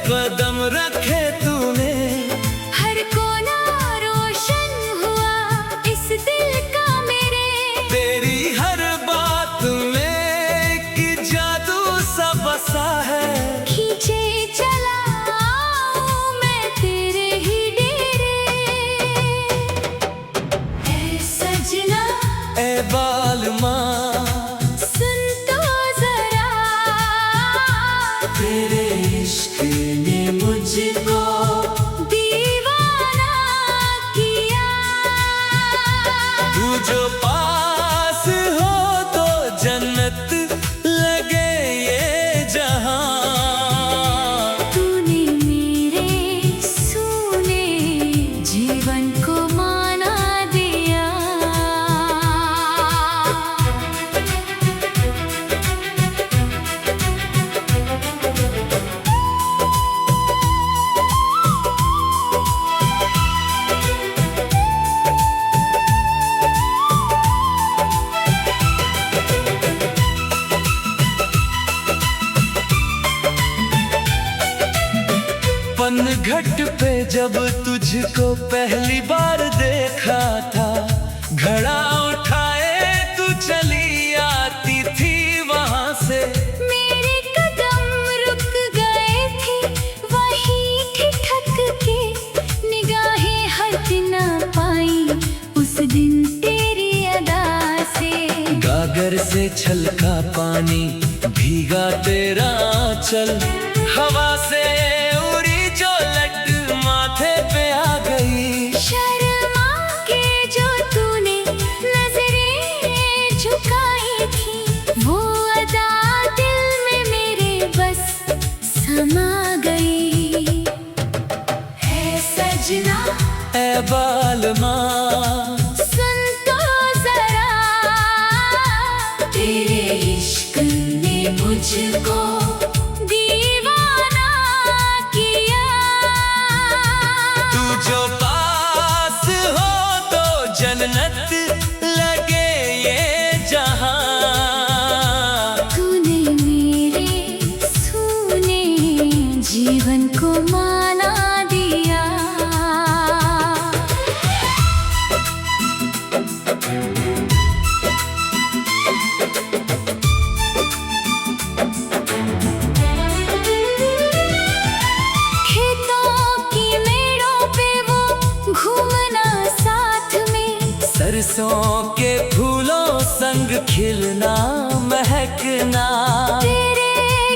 कदम रखे तूने, हर कोना रोशन हुआ इस दिल का मेरे। तेरी हर बात में एक जादू सा बसा है। खींचे चला आऊं मैं तेरे ही डेरे। ऐ सजना ए बालमा सुन तो जरा, तेरे इश्क ने मुझको दीवाना किया। तू जो पास हो तो जन्नत लगे ये जहां। तूने मेरे सूने जीवन को माना दिया। पनघट पे जब तुझको पहली बार देखा था, घड़ा उठाए तू चली आती थी वहां से। मेरे कदम रुक गए थे वहीं ठिठक के, निगाहें हट ना पाई उस दिन तेरी अदा से। गागर से छलका पानी भीगा तेरा आंचल, हवा से उड़ी जो लट माथे पे आ गई। शर्मा के जो तूने नजरें झुकाई थी, वो अदा दिल में मेरे बस समा गई। है सजना ए बालमा सुन तो जरा, तेरे इश्क ने मुझको दीवाना किया। तू जो पास हो तो जन्नत लगे ये जहां। तूने मेरे सूने जीवन को माना दिया। खेतों की मेड़ों पे वो घूमना साथ में, सरसों के फूलों संग खिलना महकना। तेरे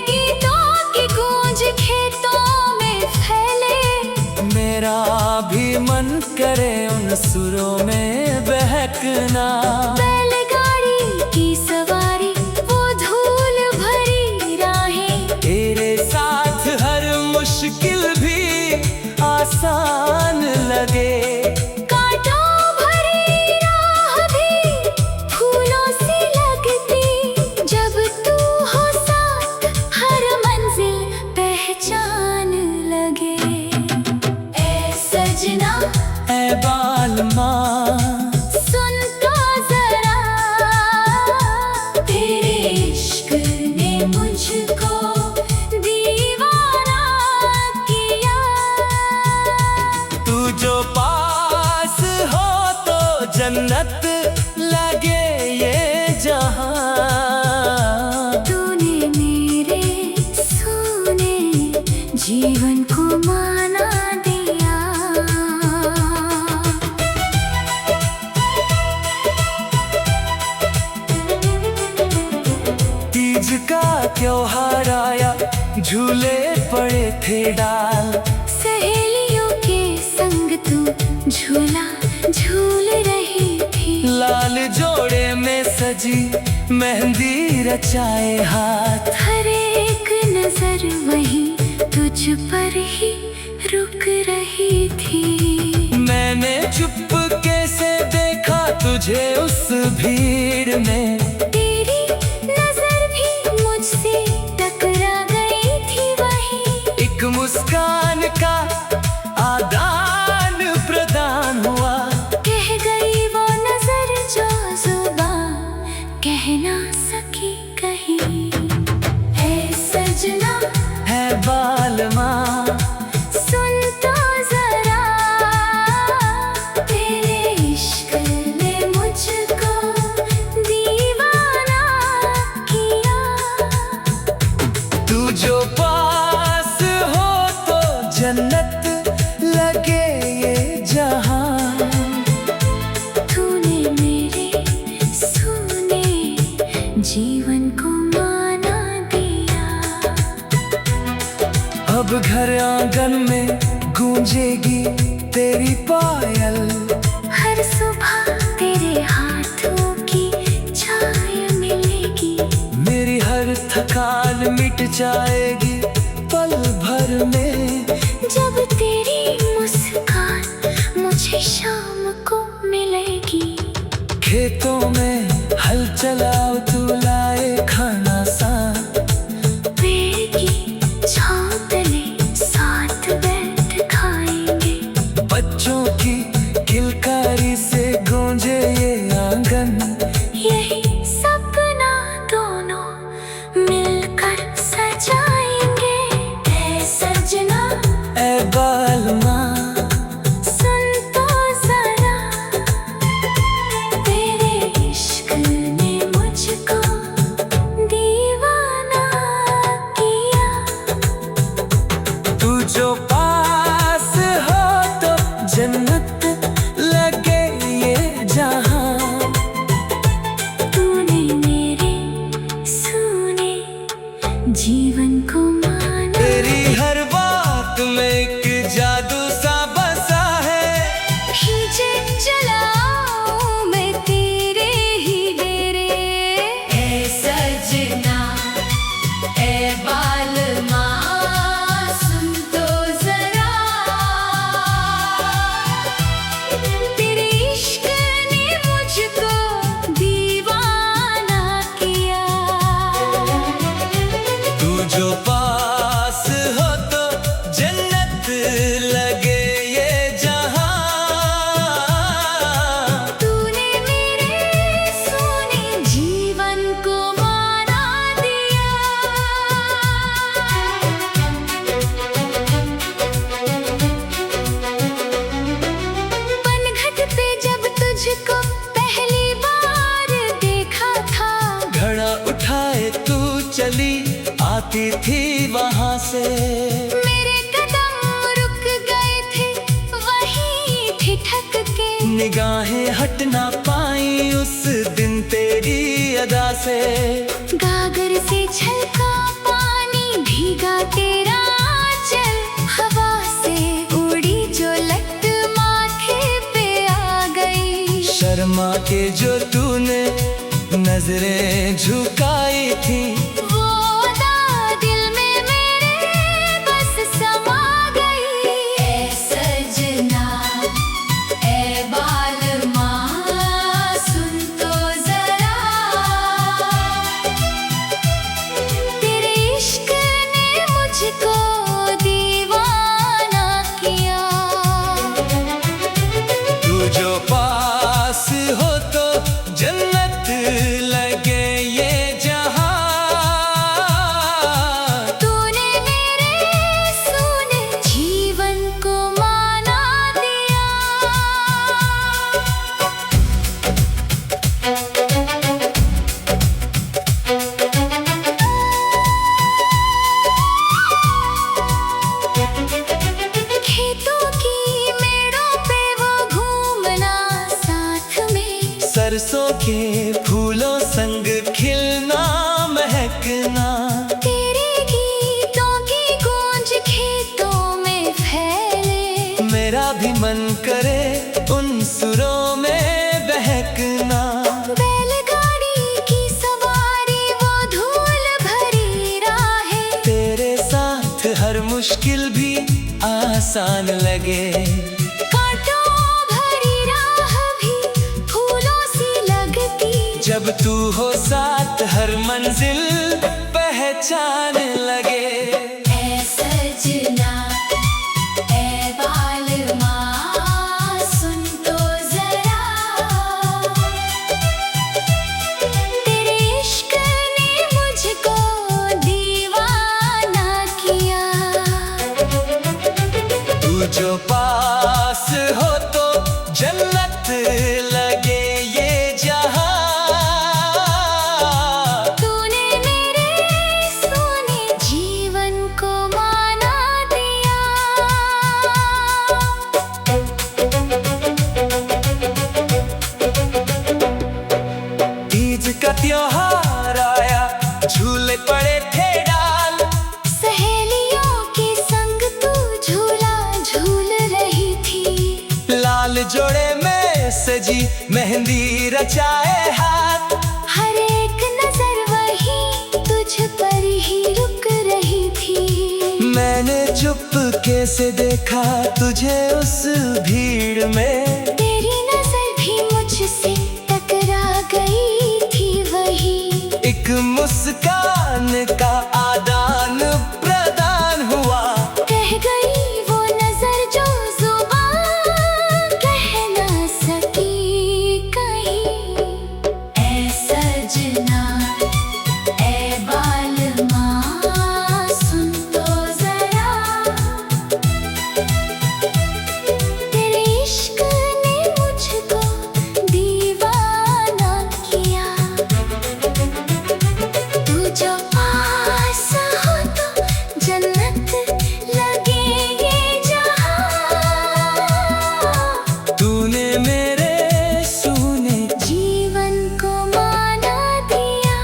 गीतों की गूंज खेतों में फैले, मेरा भी मन करे उन सुरों में बहकना। बैलगाड़ी की सवारी वो धूल भरी राहें, तेरे साथ हर मुश्किल भी आसान लगे। कांटों भरी राह भी फूलों सी लगती, जब तू हो साथ हर मंजिल पहचान लगे। ऐ सजना ए बालमा सुन तो जरा, तेरे इश्क ने मुझको दीवाना किया। तू जो पास हो तो जन्नत लगे ये जहां। तूने मेरे सोने जीवन को माना दिया। तीज का त्योहार आया, झूले पड़े थे डाल। सहेलियों के संग तू झूला झूल रही थी। लाल जोड़े में सजी मेहंदी रचाए हाथ। हर एक नजर वही तुझ पर ही रुक रही थी। मैंने चुपके से देखा तुझे उस भीड़ में। तेरी नजर भी मुझसे टकरा गई थी वही। एक मुस्कान का आदान प्रदान हुआ। कह गई वो नजर जो जुबान कह ना सकी कहीं। है सजना है बालमा अब घर आंगन में गूंजेगी तेरी पायल। हर सुबह तेरे हाथों की छाया मिलेगी। मेरी हर थकान मिट जाएगी पल भर में। जब तेरी मुस्कान मुझे शाम को मिलेगी। खेतों में हल चलाओ तू लाए खाना साथ। पेड़ की छांव तले साथ बैठ खाएंगे। बच्चों की किलकारी से गूंजे ये आंगन। यही सपना दोनों मिलकर सजाएंगे। ऐ सजना ए बालमा सुन तो जरा, तेरे इश्क ने मुझको दीवाना किया। तू जो पास हो तो जन्नत लगे ये जहां। तूने मेरे सुने जीवन को माना। तेरी हर बात में एक जादू सा बसा है। खींचे चलाऊं मैं तेरे ही डेरे। ऐ सजना ऐ बालमा सुन तो जरा, तेरे इश्क ने मुझको दीवाना किया। तू जो पास हो तो जन्नत लगे ये जहां। तूने मेरे सोने जीवन को माना दिया। पनघट पे जब तुझको पहली बार देखा था। घड़ा उठाए तू चली आती थी वहां से। मेरे कदम रुक गए थे वहीं ठिठक के। निगाहें हट ना पाई उस दिन तेरी अदा से। गागर से छलका पानी भीगा तेरा आंचल। हवा से उड़ी जो लट माथे पे आ गई। शर्मा के जो तूने नजरें झुकाई थी। वो अदा दिल में मेरे बस समा गई। ऐ सजना ऐ बालमा सुन तो जरा, तेरे इश्क ने मुझको दीवाना किया। तू जो पास हो तो जन्नत लगे ये जहां। तूने मेरे सोने जीवन को माना दिया। खेतों की मेड़ों पे वो घूमना साथ में। सरसों के फूलों संग खिलना महकना। तेरे गीतों की गूंज खेतों में फैले। मेरा भी मन करे उन सुरों में बहकना। बैलगाड़ी की सवारी वो धूल भरी राहें। तेरे साथ हर मुश्किल भी आसान लगे। कांटों भरी राह भी फूलों सी लगती। जब तू हो साथ हर मंजिल पहचान लगे। ऐ सजना ऐ बालमा सुन तो जरा, तेरे इश्क ने मुझको दीवाना किया। तू जो पास हो तो जन्नत लगे ये जहां। तूने मेरे सोने जीवन को माना दिया। तीज का त्योहार आया झूले पड़े थे डाल। सहेलियों के जोड़े में सजी मेहंदी रचाए हाथ। हर एक नजर वही तुझ पर ही रुक रही थी। मैंने चुपके से देखा तुझे उस भीड़ में, तेरी नजर भी मुझसे टकरा गई थी वही। एक मुस्कान का आदान प्रदान हुआ। कह गई वो नजर जो जुबान कह ना सकी कहीं। ऐ सजना ऐ बालमा सुन तो जरा, तेरे इश्क ने मुझको दीवाना किया। तू जो पास हो तो जन्नत लगे ये जहां। तूने मेरे सूने जीवन को माना दिया।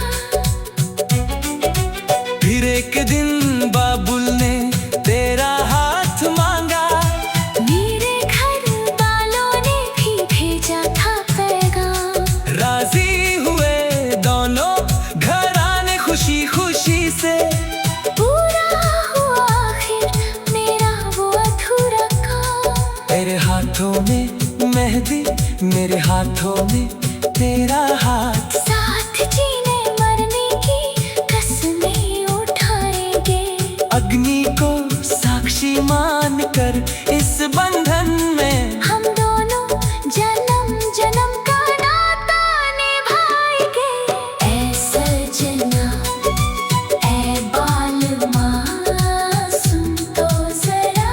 फिर एक दिन बाबुल ने तेरा हाथ मांगा। मेरे घर वालों ने भी भेजा था पैगाम। राजी हुए दोनों घराने खुशी खुशी से। पूरा हुआ आखिर मेरा वो अधूरा काम। तेरे हाथों में मेहंदी, मेरे हाथों में तेरा हाथ। साथ जीने मरने की कसमें उठाएंगे। अग्नि को साक्षी मान कर इस बंधन में हम दोनों जन्म जन्म का नाता निभाएंगे। ऐ सजना ऐ बालमा सुन तो जरा,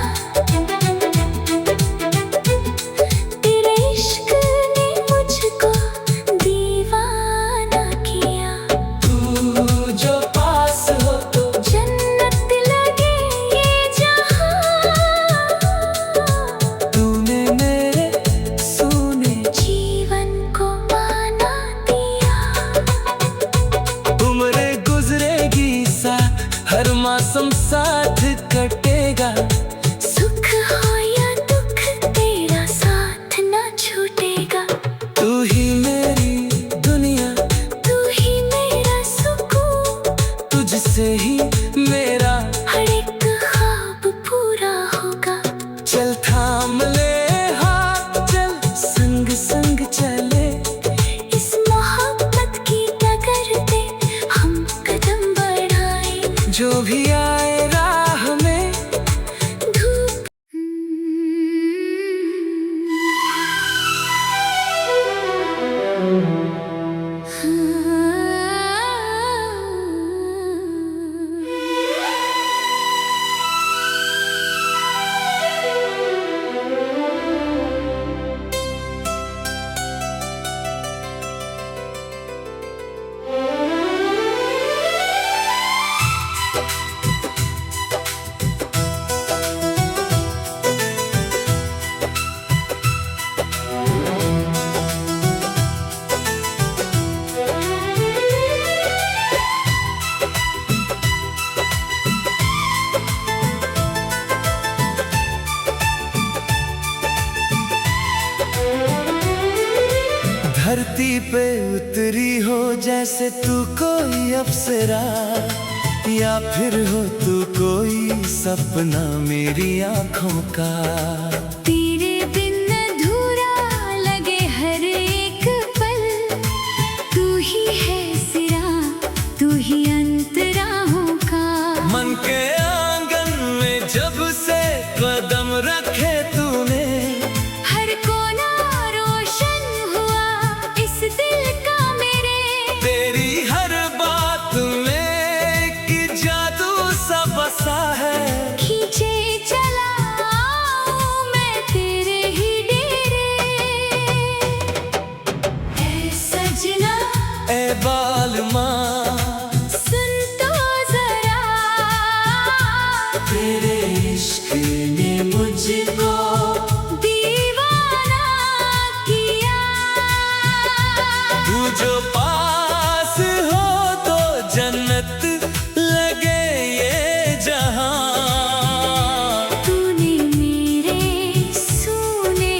तेरे इश्क ने मुझको दीवाना किया। तू जो पास हो तो जन्नत लगे ये जहां। तूने मेरे सूने जीवन को माना दिया। उम्र गुजरेगी साथ, हर मौसम साथ कटेगा। सुख हो या दुख तेरा साथ न छूटेगा। तू ही मेरी दुनिया, तू ही मेरा सुकून। तुझसे ही मेरा हर एक ख्वाब पूरा होगा। चल थाम ले हाथ, चल संग संग चले। इस मोहब्बत की डगर पे हम कदम बढ़ाएं। जो भी आए राह में धूप धरती पे उतरी हो जैसे तू कोई अप्सरा, या फिर हो तू कोई सपना मेरी आंखों का। तेरे बिन अधूरा लगे हर एक पल। तू ही है सिरा, तू ही अंतराहों का। मन के आंगन में जब से कदम रखे तूने, हर कोना रोशन हुआ इस दिल का मेरे। तेरी हर बात में कि जादू सा बसा है। खींचे चला आऊं मैं तेरे ही डेरे। ऐ सजना ए बालमा सुन तो जरा, तेरे इश्क ने मुझको दीवाना किया। तू जो पास हो तो जन्नत लगे ये जहां। तूने मेरे सूने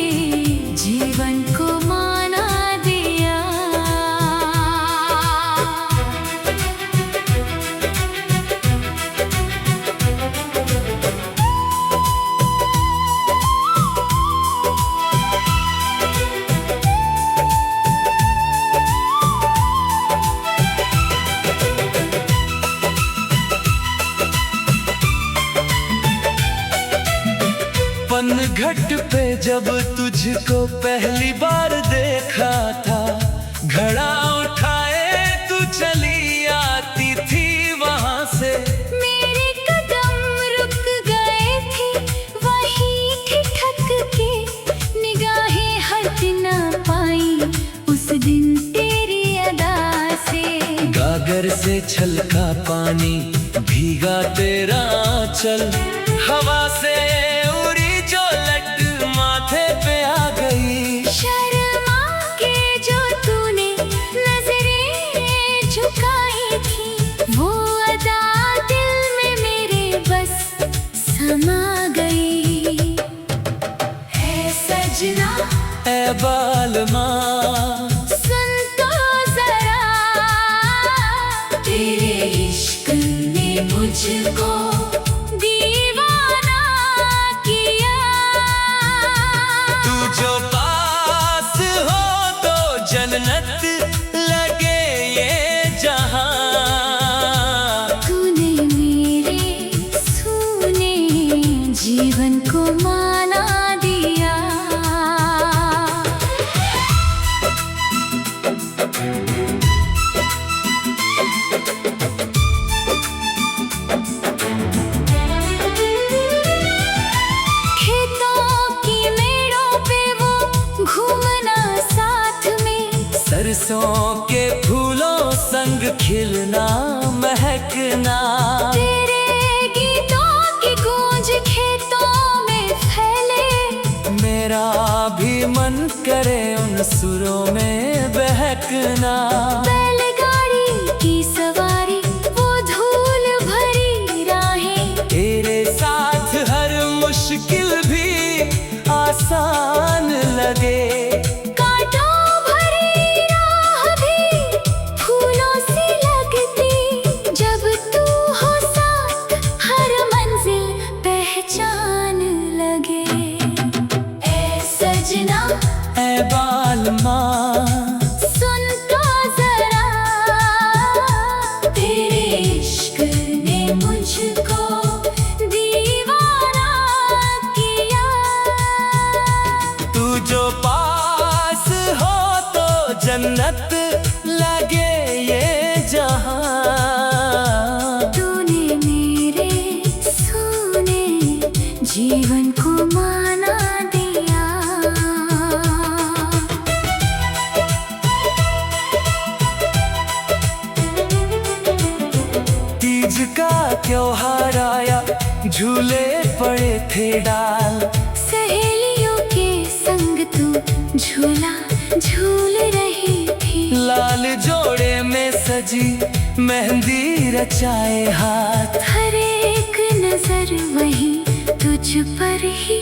वन घाट पे जब तुझको पहली बार देखा था, घड़ा उठाए तू चली आती थी वहां से। मेरे कदम रुक गए थे वहीं ठिठक के, निगाहें हट ना पाई उस दिन तेरी अदा से। गागर से छलका पानी भीगा तेरा आंचल, हवा से उड़ी जो लट माथे पे आ गई। शर्मा के जो तूने नजरें झुकाई थी, वो अदा दिल में मेरे बस समा गई। है सजना ऐ बालमा सुन तो जरा, तेरे इश्क ने मुझको दीवाना किया। तू जो पास हो तो जन्नत लगे ये जहां। तूने मेरे सूने जीवन को माना दिया। सरसों के फूलों संग खिलना महकना, तेरे गीतों की गूंज खेतों में फैले। मेरा भी मन करे उन सुरों में बहकना। बैलगाड़ी की सवारी वो धूल भरी राहें, तेरे साथ हर मुश्किल भी आसान लगे। ऐ बालमा सुन तो जरा, तेरे इश्क ने मुझको दीवाना किया। तू जो पास हो तो जन्नत लगे ये जहां। तूने मेरे सोने जीवन को माना दिया। तीज का त्योहार आया, झूले पड़े थे डाल। सहेलियों के संग तू झूला झूल रही थी। लाल जोड़े में सजी मेहंदी रचाए हाथ। हर एक नजर वहीं तुझ पर ही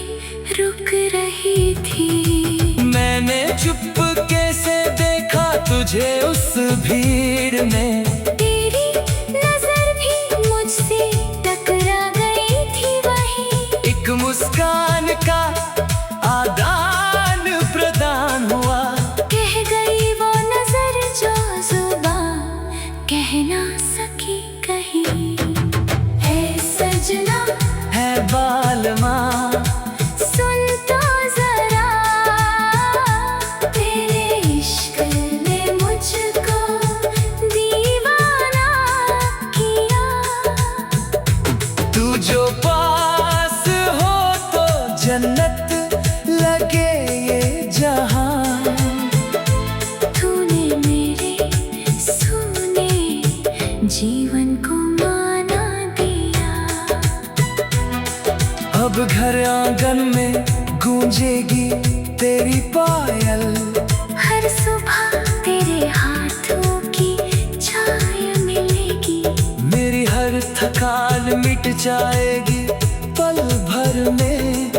रुक रही थी। मैंने चुपके से देखा तुझे उस भीड़ में। तेरी नजर भी मुझसे टकरा गई थी वहीं। एक मुस्कान का आदान प्रदान हुआ। कह गई वो नजर जो जुबान कह ना सकी कहीं। है सजना है बालमा सुन तो जरा, तेरे इश्क ने मुझको दीवाना किया। तू जो पास हो तो जन्नत लगे ये जहां। तूने मेरे सोने जीवन को माना दिया। अब घर आंगन में गूंजेगी तेरी पायल। हर सुबह तेरे हाथों की छाया मिलेगी। मेरी हर थकान मिट जाएगी पल भर में।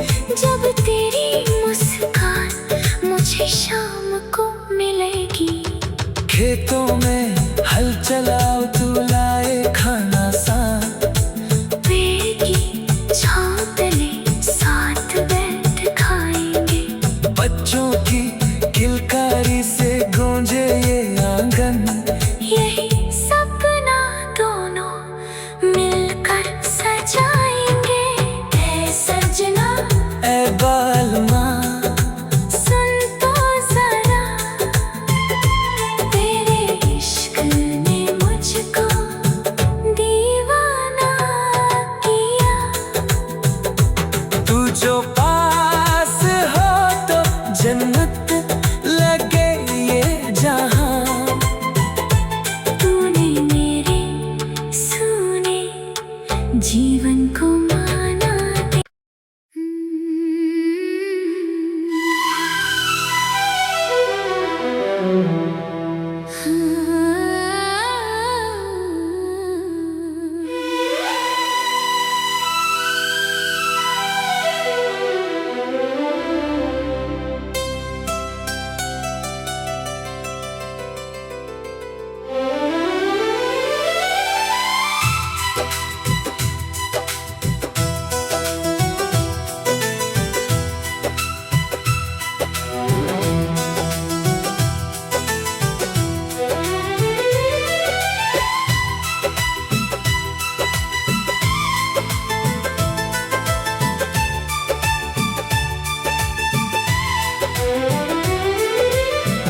जब तेरी मुस्कान मुझे शाम को मिलेगी। खेतों में हल चलाओ तू लाए खाना सा। पेड़ की छांव तले साथ बैठ खाएंगे। बच्चों की किलकारी से गूंजे ये आंगन। यही सपना दोनों मिलकर सजाएंगे। ऐ सजना ऐ बालमा सुन तो जरा, तेरे इश्क ने मुझको दीवाना किया। तू जो पास हो तो जन्नत लगे ये जहां। तूने मेरे सोने जीवन को माना दे।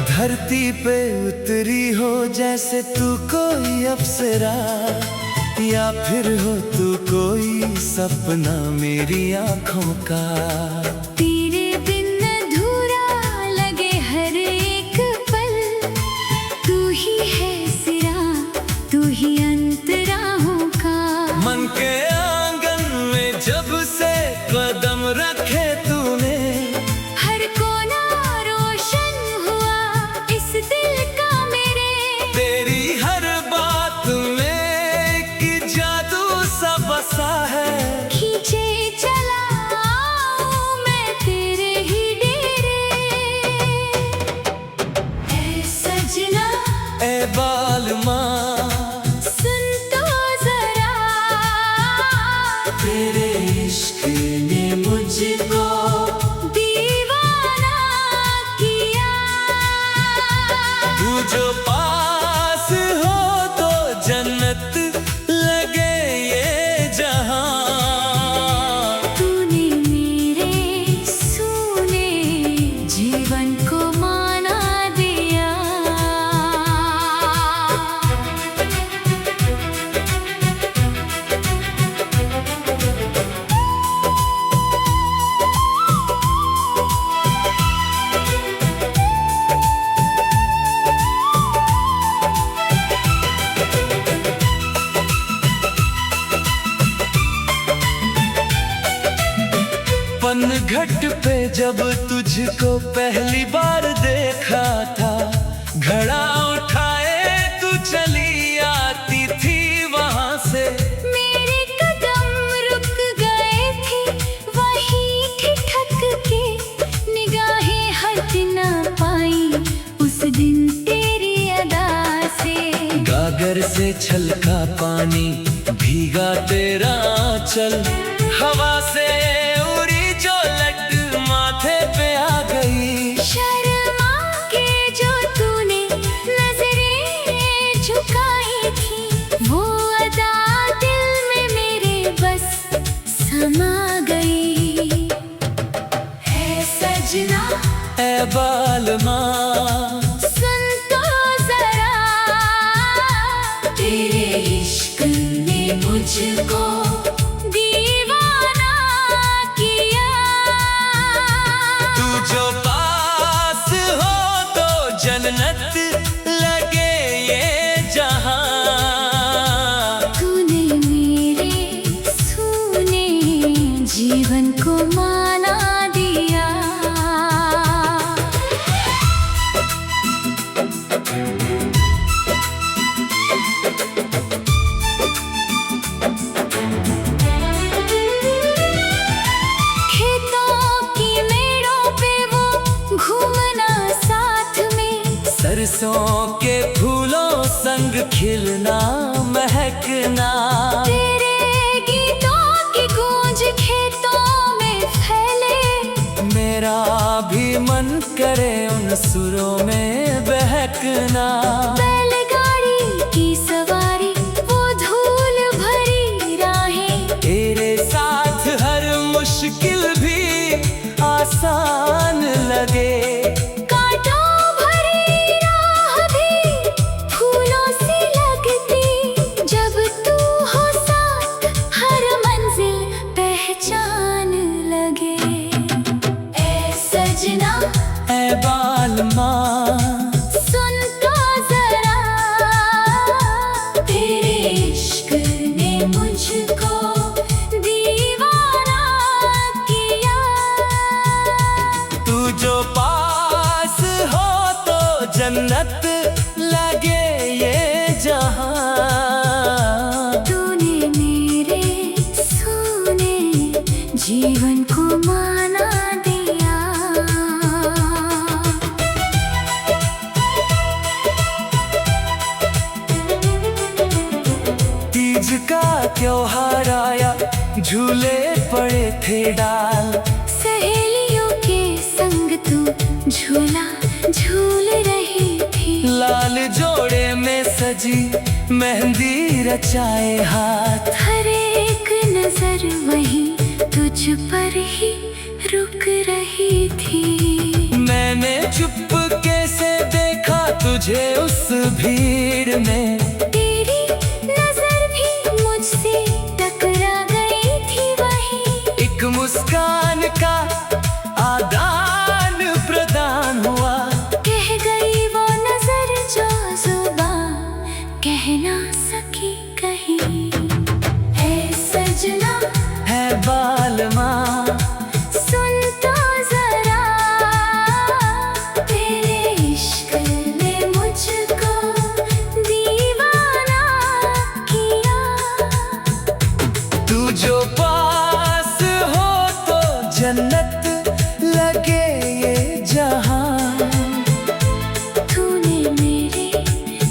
धरती पे उतरी हो जैसे तू कोई अप्सरा, या फिर हो तू कोई सपना मेरी आंखों का। तेरे बिन अधूरा लगे हर एक पल, तू ही है सिरा, तू ही अंतराहों का। मन के आंगन में जब से कदम रखे तूने, हर कोना रोशन हुआ इस दिल का मेरे। तेरी हर बात में एक जादू सा बसा है। खींचे चला आऊं मैं तेरे ही डेरे। ऐ सजना ए बालमा सुन तो जरा, तेरे इश्क ने मुझको दीवाना किया। तू जो पास हो तो जन्नत लगे ये जहां। तूने मेरे सोने जीवन को माना दिया। पनघट पे जब तुझको पहली बार देखा था, घड़ा उठाए तू चली आती थी वहां से। मेरे कदम रुक गए थे वहीं ठिठक के, निगाहें हट ना पाई उस दिन तेरी अदा से। गागर से छलका पानी भीगा तेरा आंचल, हवा से उड़ी जो लट माथे पे आ गई। शर्मा के जो तूने नजरें झुकाई थी, वो अदा दिल में मेरे बस समा गई। है सजना ए बालमा सुन तो जरा, तेरे इश्क ने मुझको दीवाना किया। तू जो पास हो तो जन्नत लगे ये जहां। तूने मेरे सोने जीवन को माना दिया। सरसों के फूलों संग खिलना महकना। तेरे गीतों की गूंज खेतों में फैले, मेरा भी मन करे उन सुरों में बहकना। बैलगाड़ी की सवारी वो धूल भरी राहें, तेरे साथ हर मुश्किल भी आसान लगे। ए सजना ए बालमा सुन तो जरा, तेरे इश्क ने मुझको दीवाना किया। तू जो पास हो तो जन्नत लगे ये जहां। तूने मेरे सोने जीवन को माना दिया। तीज का त्योहार आया, झूले पड़े थे डाल। सहेलियों के संग तू झूला झूल रही थी। लाल जोड़े में सजी मेहंदी रचाए हाथ। हर एक नजर वही तुझ पर ही रुक रही थी। मैंने चुपके से देखा तुझे उस भीड़ में। तेरी नजर भी मुझसे टकरा गई थी वही। एक मुस्कान का आदान प्रदान हुआ। कह गई वो नजर जो जुबान कह ना सकी कहीं। है सजना है बालमा सुन तो जरा, तेरे इश्क ने मुझको दीवाना किया। तू जो पास हो तो जन्नत लगे ये जहां। तूने मेरे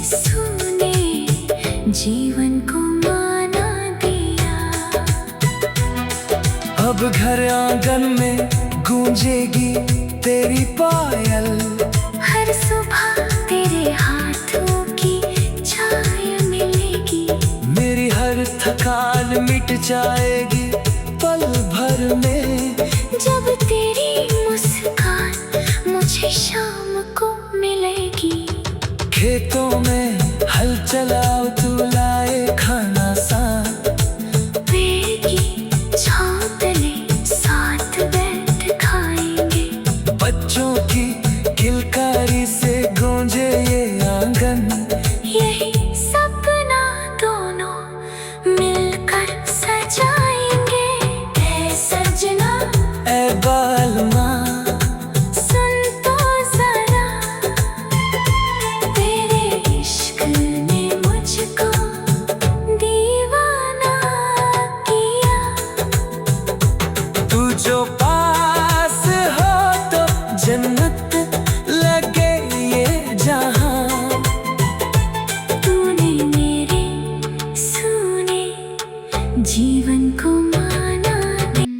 सोने जीवन को माना दिया। अब घर आंगन में गूंजेगी तेरी पायल। हर सुबह तेरे हाथों की छाया मिलेगी। मेरी हर थकान मिट जाएगी पल भर में। जब तेरी मुस्कान मुझे शाम को मिलेगी। खेतों में हल चलाओ तू लाए खाना साथ। पेड़ की छांव तले साथ बैठ खाएंगे। बच्चों की किलकारी से गूंजे ये आंगन। यही सपना दोनों मिलकर सजाएंगे। ऐ सजना ए बालमा सुन तो जरा, तेरे इश्क ने मुझको दीवाना किया। तू जो पास हो तो जन्नत लगे ये जहां। तूने मेरे सोने जीवन को माना दिया।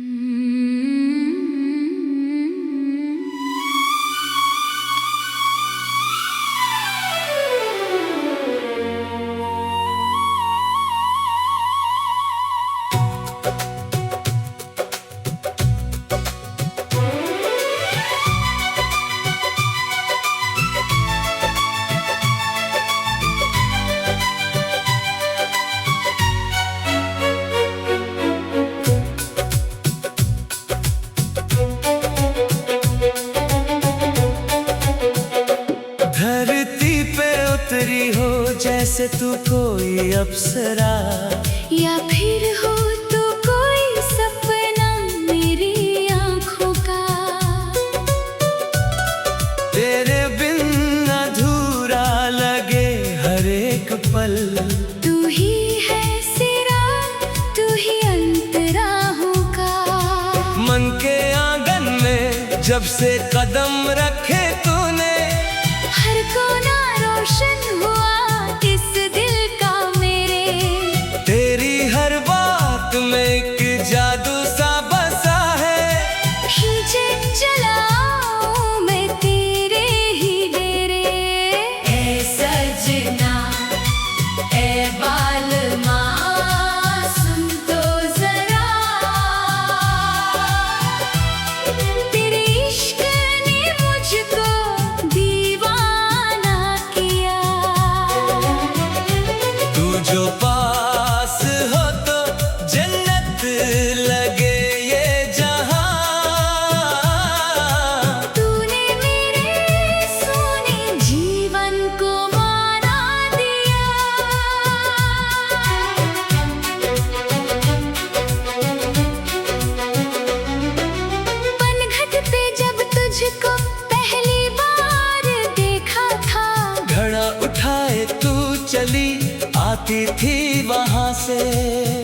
धरती पे उतरी हो जैसे तू कोई अप्सरा। या फिर हो तो कोई सपना मेरी आँखों का। तेरे बिन अधूरा लगे हर एक पल। तू ही है सिरा, तू ही अंतराहों का। मन के आंगन में जब से कदम रखे तूने। हर कोना रोशन हुआ इस दिल का मेरे। तेरी हर बात में एक जादू सा बसा है। खींचे चलाऊं मैं तेरे ही डेरे। ए सजना ए बालमा सुन तो जरा, तेरे इश्क ने मुझको आती थी वहां से।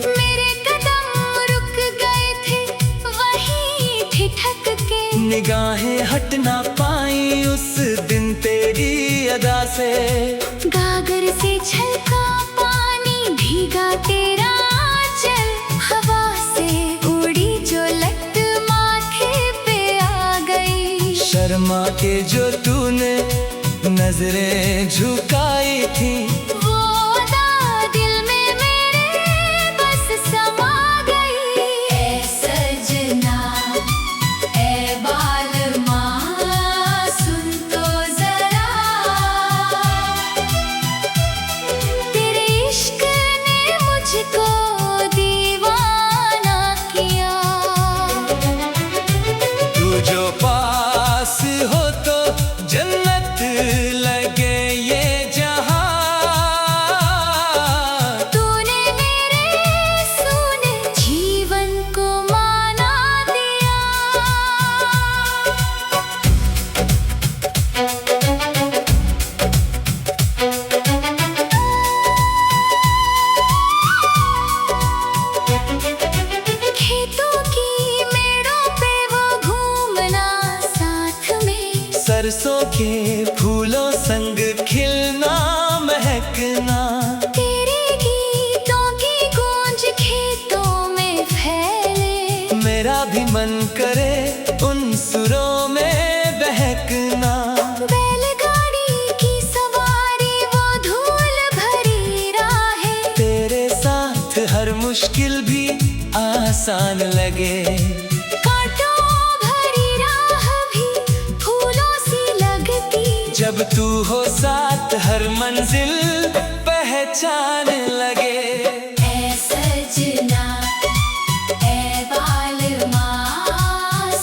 मेरे कदम रुक गए थे वहीं ठिठक के। निगाहें हट ना पाई उस दिन तेरी अदा से। गागर से छलका पानी भीगा तेरा आंचल, हवा से उड़ी जो लट माथे पे आ गई। शर्मा के जो तूने नजरें झुकाई थी, वो अदा दिल में मेरे बस समा गई। ऐ सजना ऐ बालमा सुन तो जरा, तेरे इश्क ने मुझको दीवाना किया। तू जो पास हो तो जन्नत लगे ये जहां। तूने मेरे सूने जीवन को माना दिया। खेतों की मेड़ों पे वो घूमना साथ में, सरसों के फूलों संग खिलना महकना। तेरे गीतों की गूंज खेतों में फैले। मेरा भी मन करे उन सुरों में बहकना। बैलगाड़ी की सवारी वो धूल भरी राहें, तेरे साथ हर मुश्किल भी आसान लगे। कांटों भरी राह भी फूलों सी लगती। जब तू हो साथ हर मंजिल पहचान लगे। ऐ सजना ऐ बालमा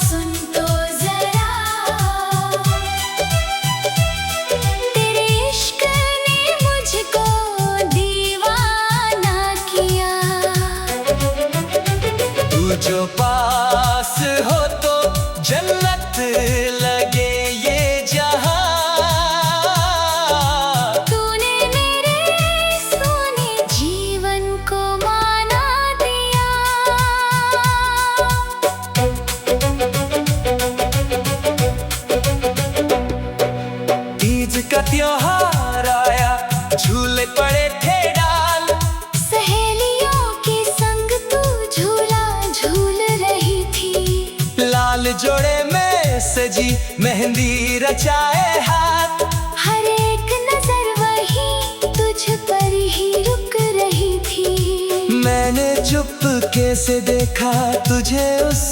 सुन तो जरा, तेरे इश्क ने मुझको दीवाना किया। तू जो पास हो तो जन्नत लगे ये जहां। तूने मेरे सोने जीवन को माना दिया। तीज का त्योहार आया, झूले पड़े थे डाल। सहेलियों के संग तू झूला झूल रही थी। लाल जोड़े में सजी मेहंदी रचाए हाथ। हर एक नजर वही तुझ पर ही रुक रही थी। मैंने चुपके से देखा तुझे उस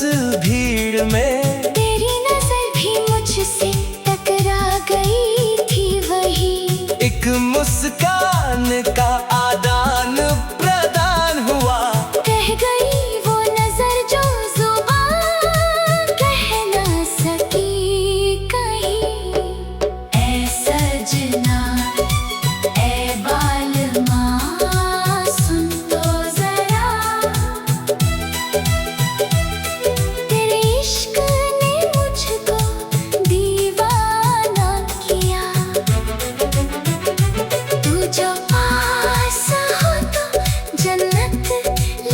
भीड़ में। तेरी नजर भी मुझसे टकरा गई थी वही। एक मुस्कान का आदान प्रदान हुआ। कह गई वो नजर जो जुबान कह ना सकी कहीं। ऐ सजना ऐ बालमा सुन तो जरा, तेरे इश्क ने मुझको दीवाना किया। तू जो पास हो तो जन्नत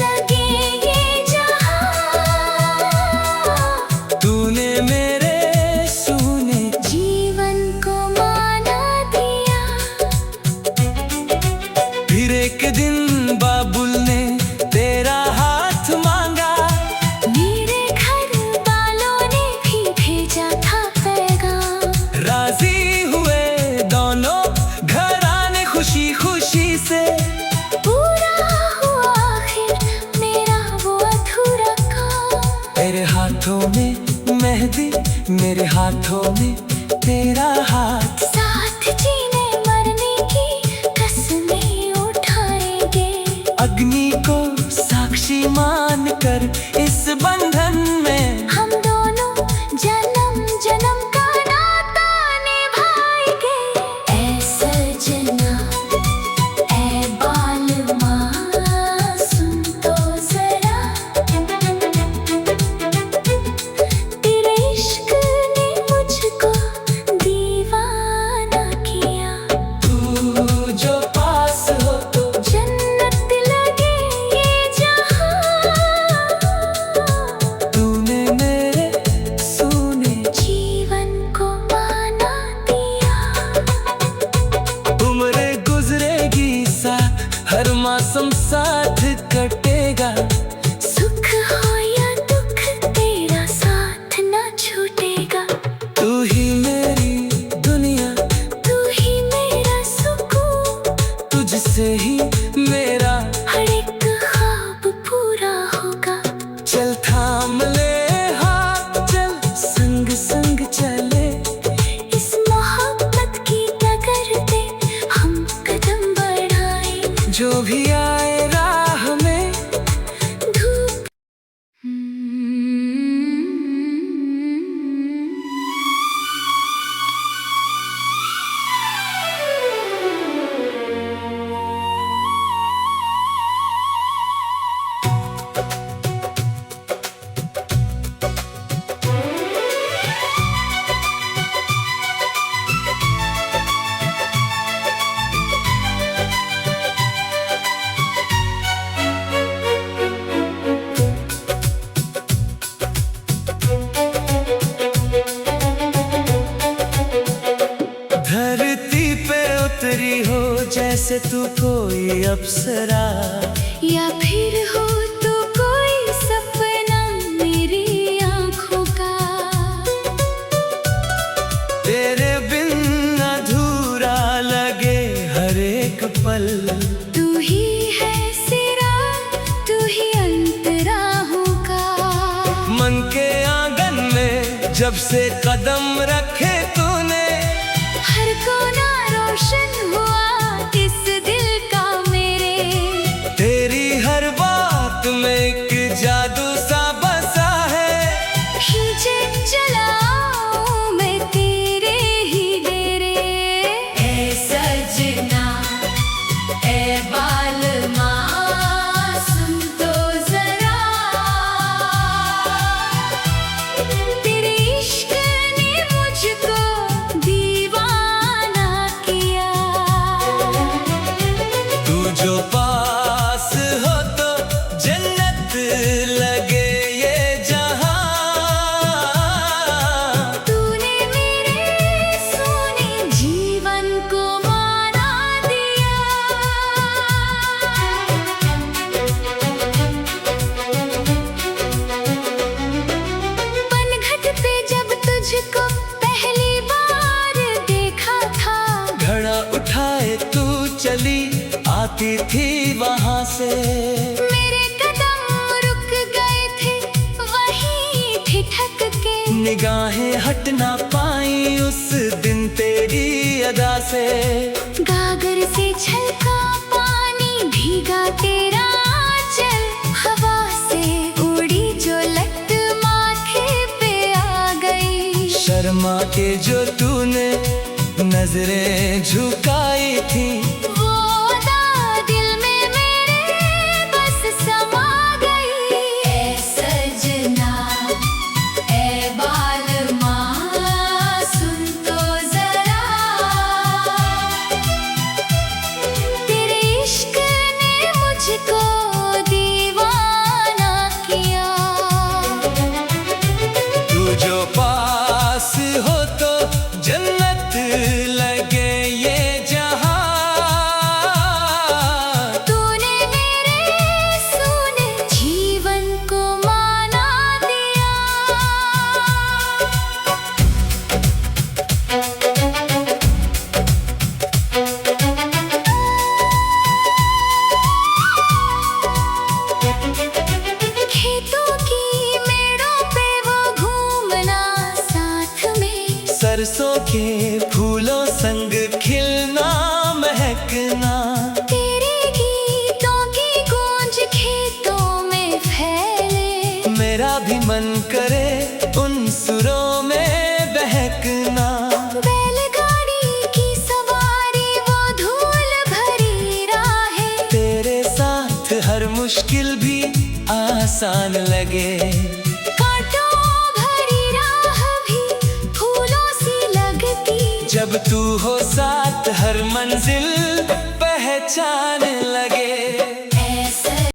लगे ये जहां। तूने मेरे सूने जीवन को माना दिया। फिर एक दिन बाबुल ने तेरा हाथ मांगा। मेरे घर वालों ने भी भेजा था पैगाम। राजी हुए दोनों घराने खुशी खुशी से। पूरा हुआ आखिर मेरा वो अधूरा काम। तेरे हाथों में मेहंदी, मेरे हाथों में तेरा हाथ। साथ जीने मरने की कसमें उठाएंगे। अग्नि को साक्षी मान कर इस बंधन में। हम दोनों जन्म जन्म का नाता निभाएंगे। ऐ सजना ऐ बालमा सुन तो जरा, तेरे इश्क ने मुझको दीवाना किया। तू जो पास हो तो जन्नत जैसे तू कोई अप्सरा, या फिर हो तो कोई सपना मेरी आंखों का। तेरे बिन अधूरा लगे हर एक पल, तू ही है सिरा, तू ही अंतराहों का। मन के आंगन में जब से कदम रखे तूने, हर कोना रोशन हुआ इस दिल का मेरे। तेरी हर बात में एक जादू सा बसा है, खींचे चलाऊं मैं तेरे ही डेरे। ए सजना ए बालमा सुन तो जरा, तेरे इश्क ने मुझको दीवाना किया। तू जो पास हो तो जन्नत लगे ये जहां। तूने मेरे सोने जीवन को माना दिया। पनघट पे जब तुझको पहली बार देखा था, घड़ा उठाए तू चली आती थी वहां से। मेरे कदम रुक गए थे वहीं ठिठक के। निगाहें हट ना पाई उस दिन तेरी अदा से। गागर से छलका पानी भीगा तेरा आंचल, हवा से उड़ी जो लट माथे पे आ गई। शर्मा के जो तूने नजरें झुकाई थी, वो अदा दिल में मेरे बस समा गई। ए सजना ए बालमा सुन तो जरा, तेरे इश्क ने मुझको दीवाना किया। तू जो पास हो तो जन्नत लगे ये जहां। तूने मेरे सोने जीवन को माना दिया। खेतों की मेड़ों पे वो घूमना साथ में, सरसों के फूलों संग खिलना महकना। तेरे गीतों की गूंज खेतों में फैले। मेरा भी मन करे उन सुरों में बहकना। बैलगाड़ी की सवारी वो धूल भरी राहें, तेरे साथ हर मुश्किल भी आसान लगे। कांटों भरी राह भी फूलों सी लगती। जब तू हो साथ हर मंजिल पहचान लगे।